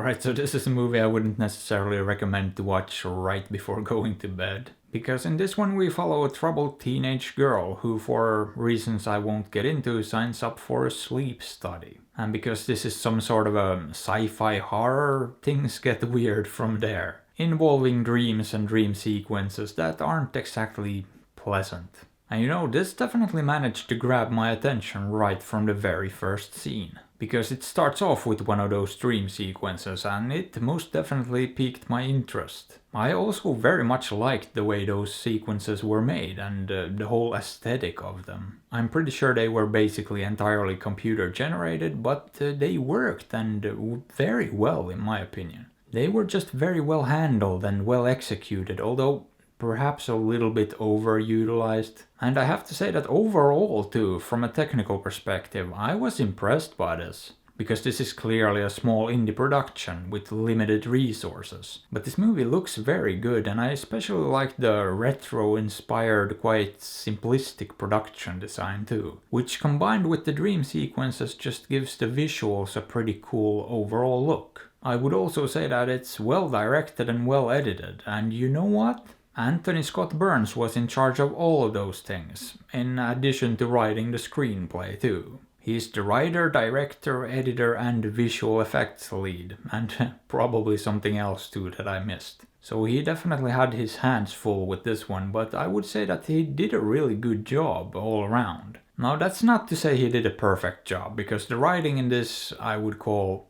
Alright, so this is a movie I wouldn't necessarily recommend to watch right before going to bed. Because in this one we follow a troubled teenage girl who, for reasons I won't get into, signs up for a sleep study. And because this is some sort of a sci-fi horror, things get weird from there, involving dreams and dream sequences that aren't exactly pleasant. And you know, this definitely managed to grab my attention right from the very first scene. Because it starts off with one of those dream sequences and it most definitely piqued my interest. I also very much liked the way those sequences were made and the whole aesthetic of them. I'm pretty sure they were basically entirely computer generated, but they worked and very well in my opinion. They were just very well handled and well executed, although perhaps a little bit overutilized. And I have to say that overall too, from a technical perspective, I was impressed by this. Because this is clearly a small indie production with limited resources. But this movie looks very good, and I especially like the retro-inspired, quite simplistic production design too. Which combined with the dream sequences just gives the visuals a pretty cool overall look. I would also say that it's well directed and well edited, and you know what? Anthony Scott Burns was in charge of all of those things, in addition to writing the screenplay too. He's the writer, director, editor and visual effects lead, and probably something else too that I missed. So he definitely had his hands full with this one, but I would say that he did a really good job all around. Now that's not to say he did a perfect job, because the writing in this I would call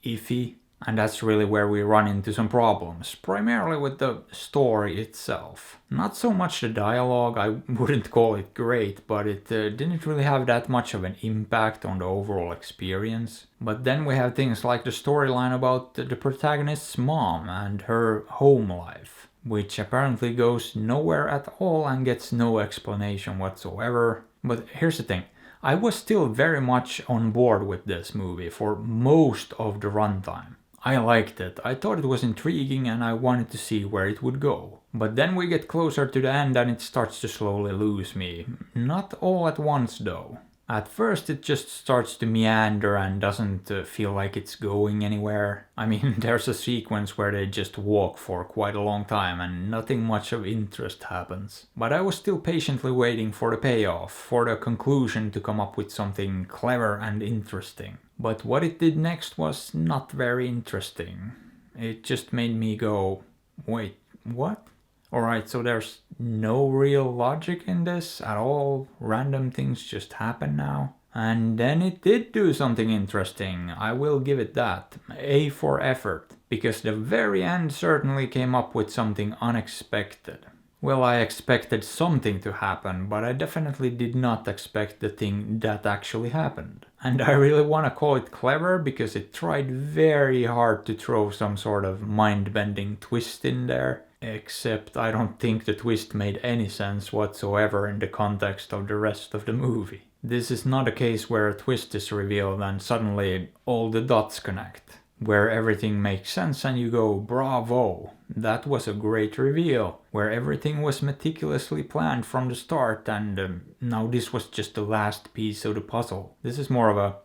iffy. And that's really where we run into some problems, primarily with the story itself. Not so much the dialogue, I wouldn't call it great, but it didn't really have that much of an impact on the overall experience. But then we have things like the storyline about the protagonist's mom and her home life, which apparently goes nowhere at all and gets no explanation whatsoever. But here's the thing. I was still very much on board with this movie for most of the runtime. I liked it, I thought it was intriguing and I wanted to see where it would go. But then we get closer to the end and it starts to slowly lose me. Not all at once though. At first it just starts to meander and doesn't feel like it's going anywhere. I mean, there's a sequence where they just walk for quite a long time and nothing much of interest happens. But I was still patiently waiting for the payoff, for the conclusion to come up with something clever and interesting. But what it did next was not very interesting. It just made me go, wait, what? Alright, so there's no real logic in this at all, random things just happen now. And then it did do something interesting, I will give it that. A for effort, because the very end certainly came up with something unexpected. Well, I expected something to happen, but I definitely did not expect the thing that actually happened. And I really want to call it clever because it tried very hard to throw some sort of mind-bending twist in there. Except I don't think the twist made any sense whatsoever in the context of the rest of the movie. This is not a case where a twist is revealed and suddenly all the dots connect. Where everything makes sense and you go, bravo, that was a great reveal. Where everything was meticulously planned from the start and now this was just the last piece of the puzzle. This is more of a,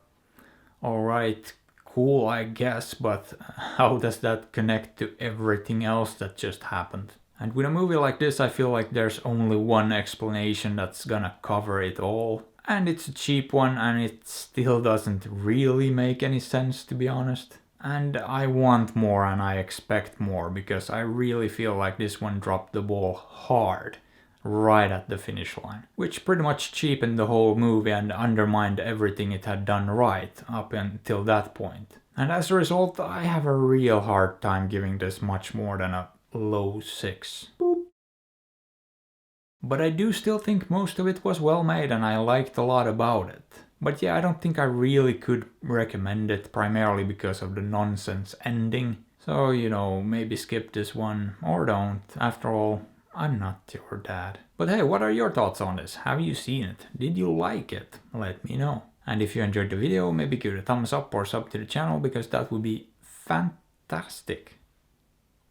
alright, cool I guess, but how does that connect to everything else that just happened? And with a movie like this I feel like there's only one explanation that's gonna cover it all. And it's a cheap one and it still doesn't really make any sense, to be honest. And I want more and I expect more because I really feel like this one dropped the ball hard right at the finish line, which pretty much cheapened the whole movie and undermined everything it had done right up until that point. And as a result, I have a real hard time giving this much more than a low 6. Boop. But I do still think most of it was well made and I liked a lot about it. But yeah, I don't think I really could recommend it, primarily because of the nonsense ending. So, you know, maybe skip this one, or don't. After all, I'm not your dad. But hey, what are your thoughts on this? Have you seen it? Did you like it? Let me know. And if you enjoyed the video, maybe give it a thumbs up or sub to the channel, because that would be fantastic.